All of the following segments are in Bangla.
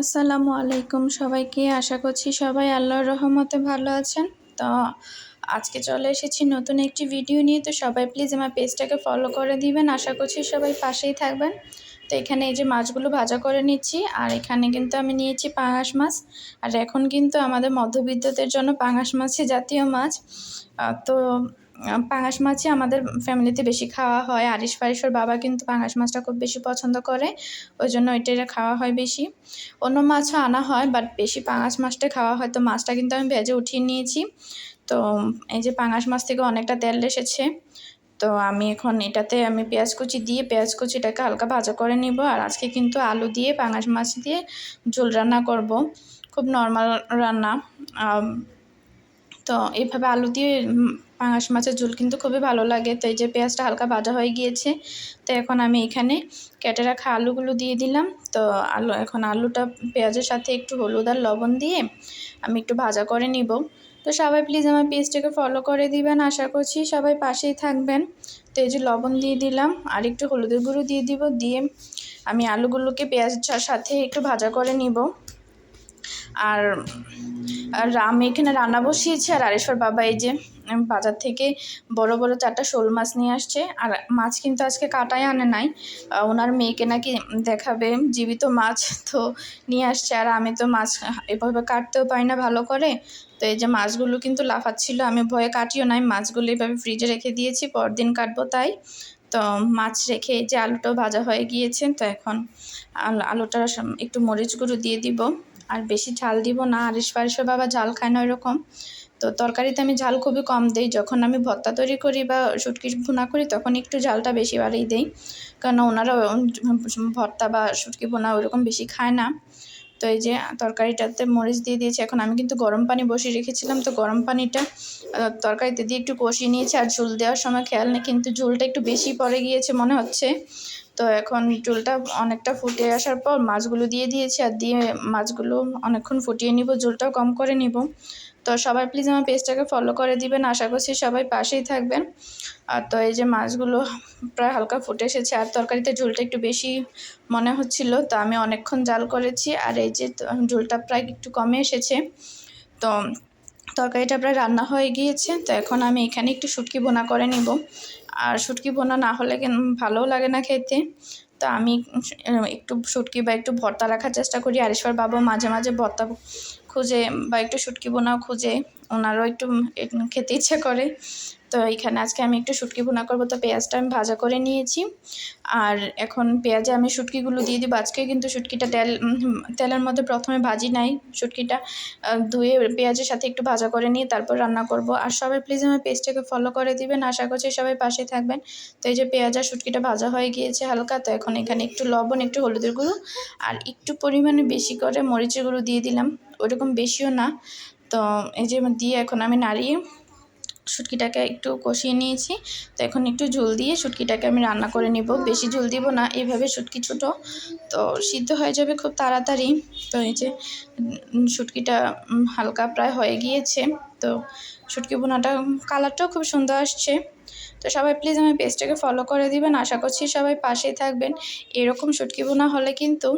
আসসালামু আলাইকুম সবাইকে। আশা করছি সবাই আল্লাহর রহমতে ভালো আছেন। তো আজকে চলে এসেছি নতুন একটি ভিডিও নিয়ে। তো সবাই প্লিজ আমার পেজটাকে ফলো করে দিবেন। আশা করছি সবাই পাশেই থাকবেন। তো এখানে এই যে মাছগুলো ভাজা করে নিচ্ছি, আর এখানে কিন্তু আমি নিয়েছি পাঙাশ মাছ। আর এখন কিন্তু আমাদের মধ্যবিত্তদের জন্য পাঙাশ মাছই জাতীয় মাছ। তো পাঙাশ মাছই আমাদের ফ্যামিলিতে বেশি খাওয়া হয়। আরিশ-ফারিশ ওর বাবা কিন্তু পাঙাশ মাছটা খুব বেশি পছন্দ করে, ওই জন্য ওইটাই খাওয়া হয় বেশি। অন্য মাছও আনা হয়, বাট বেশি পাঙাশ মাছটাই খাওয়া হয়। তো মাছটা কিন্তু আমি ভেজে উঠিয়ে নিয়েছি। তো এই যে পাঙাশ মাছ থেকে অনেকটা তেল এসেছে। তো আমি এখন এটাতে পেঁয়াজ কুচি দিয়ে পেঁয়াজ কুচিটাকে হালকা ভাজা করে নিব। আর আজকে কিন্তু আলু দিয়ে পাঙাশ মাছ দিয়ে ঝোল রান্না করব, খুব নর্মাল রান্না। তো এইভাবে আলু দিয়ে পাঙাশ মাছের ঝোল কিন্তু খুবই ভালো লাগে। তো এই যে পেঁয়াজটা হালকা ভাজা হয়ে গিয়েছে, তো এখন আমি এখানে কেটে রাখা আলুগুলো দিয়ে দিলাম। তো এখন আলুটা পেঁয়াজের সাথে একটু হলুদ আর লবণ দিয়ে আমি একটু ভাজা করে নিব। তো সবাই প্লিজ আমার পেজটাকে ফলো করে দিবেন। আশা করছি সবাই পাশেই থাকবেন। তো এই যে লবণ দিয়ে দিলাম, আর একটু হলুদের গুঁড়ো দিয়ে দিব, দিয়ে আমি আলুগুলোকে পেঁয়াজটার সাথে একটু ভাজা করে নিব। আর আমি এখানে রান্না বসিয়েছি, আর আরেশ্বর বাবা এই যে বাজার থেকে বড় বড় 4টা শোল মাছ নিয়ে আসছে। আর মাছ কিন্তু আজকে কাটাই আনে নাই, ওনার মেয়েকে নাকি দেখাবে জীবিত মাছ, তো নিয়ে আসছে। আর আমি তো মাছ এভাবে কাটতেও পারি না ভালো করে। তো এই যে মাছগুলো কিন্তু লাফাচ্ছিল, আমি ভয়ে কাটিও নাই, মাছগুলো এইভাবে ফ্রিজে রেখে দিয়েছি, পরদিন কাটবো তাই। তো মাছ রেখে এই যে আলুটাও ভাজা হয়ে গিয়েছে। তো এখন আলুটা একটু মরিচ গুঁড়ো দিয়ে দিব, আর বেশি ঝাল দিব না। আরিশ-ফারিশ-ওর বাবা ঝাল খায় না ওইরকম। তো তরকারিতে আমি ঝাল খুবই কম দিই। যখন আমি ভর্তা তৈরি করি বা শুটকি ভুনা করি তখন একটু ঝালটা বেশি বাড়িয়ে দিই, কারণ ওনারা ভর্তা বা শুটকি ভুনা ওইরকম বেশি খায় না। তো এই যে তরকারিটাতে মরিচ দিয়ে দিয়েছি। এখন আমি কিন্তু গরম পানি বসিয়ে রেখেছিলাম, তো গরম পানিটা তরকারিতে দিয়ে একটু কষিয়ে নিয়েছি। আর ঝোল দেওয়ার সময় খেয়াল নেই, কিন্তু ঝোলটা একটু বেশি পড়ে গিয়েছে মনে হচ্ছে। তো এখন ঝোলটা অনেকটা ফুটে আসার পর মাছগুলো দিয়ে দিয়েছি, আর দিয়ে মাছগুলো অনেকক্ষণ ফুটিয়ে নিব, ঝোলটাও কম করে নিব। তো সবাই প্লিজ আমার পেজটাকে ফলো করে দিবেন। আশা করছি সবাই পাশেই থাকবেন। আর তো এই যে মাছগুলো প্রায় হালকা ফুটে এসেছে, আর তরকারিতে ঝোলটা একটু বেশি মনে হচ্ছিল, তো আমি অনেকক্ষণ জাল করেছি। আর এই যে ঝোলটা প্রায় একটু কমে এসেছে। তো তরকারিটা প্রায় রান্না হয়ে গিয়েছে। তো এখন আমি এখানে একটু শুটকি ভুনা করে নিব। আর শুটকি ভুনা না হলে ভালোও লাগে না খেতে। তো আমি একটু শুটকি বা একটু ভর্তা রাখার চেষ্টা করি। আরিশর বাবা মাঝে মাঝে ভর্তা খুঁজে বা একটু শুটকি ভুনাও খুঁজে, ওনারও একটু খেতে ইচ্ছে করে। তো এখানে আজকে আমি একটু শুটকি ভুনা করবো। তো পেঁয়াজটা আমি ভাজা করে নিয়েছি, আর এখন পেঁয়াজে আমি শুটকিগুলো দিয়ে দিব। আজকে কিন্তু শুটকিটা তেলের মধ্যে প্রথমে ভাজি নাই, শুটকিটা ধুয়ে পেঁয়াজের সাথে একটু ভাজা করে নিয়ে তারপর রান্না করব। আর সবাই প্লিজ আমার পেজটাকে ফলো করে দিবেন। আশা করছি সবাই পাশে থাকবেন। তো এই যে পেঁয়াজ আর শুটকিটা ভাজা হয়ে গিয়েছে হালকা। তো এখন এখানে একটু লবণ, একটু হলুদের গুঁড়ো আর একটু পরিমাণে বেশি করে মরিচের গুঁড়ো দিয়ে দিলাম, ওইরকম বেশিও না। তো এই যে দিয়ে এখন আমি নাড়িয়ে শুটকিটাকে একটু কষিয়ে নিয়েছি। তো এখন একটু ঝোল দিয়ে শুটকিটাকে আমি রান্না করে নিব, বেশি ঝোল দিব না, এইভাবে শুটকি ছোটো তো সিদ্ধ হয়ে যাবে খুব তাড়াতাড়ি। তো এই যে শুটকিটা হালকা প্রায় হয়ে গিয়েছে। তো শুটকি ভুনাটা কালারটাও খুব সুন্দর আসছে। তো সবাই প্লিজ আমার পেজটাকে ফলো করে দিবেন। আশা করছি সবাই পাশেই থাকবেন। এরকম শুটকি ভুনা হলে কিন্তু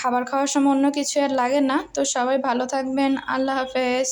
খাবার খাওয়ার সময় অন্য কিছু আর লাগে না। তো সবাই ভালো থাকবেন। আল্লাহ হাফেজ।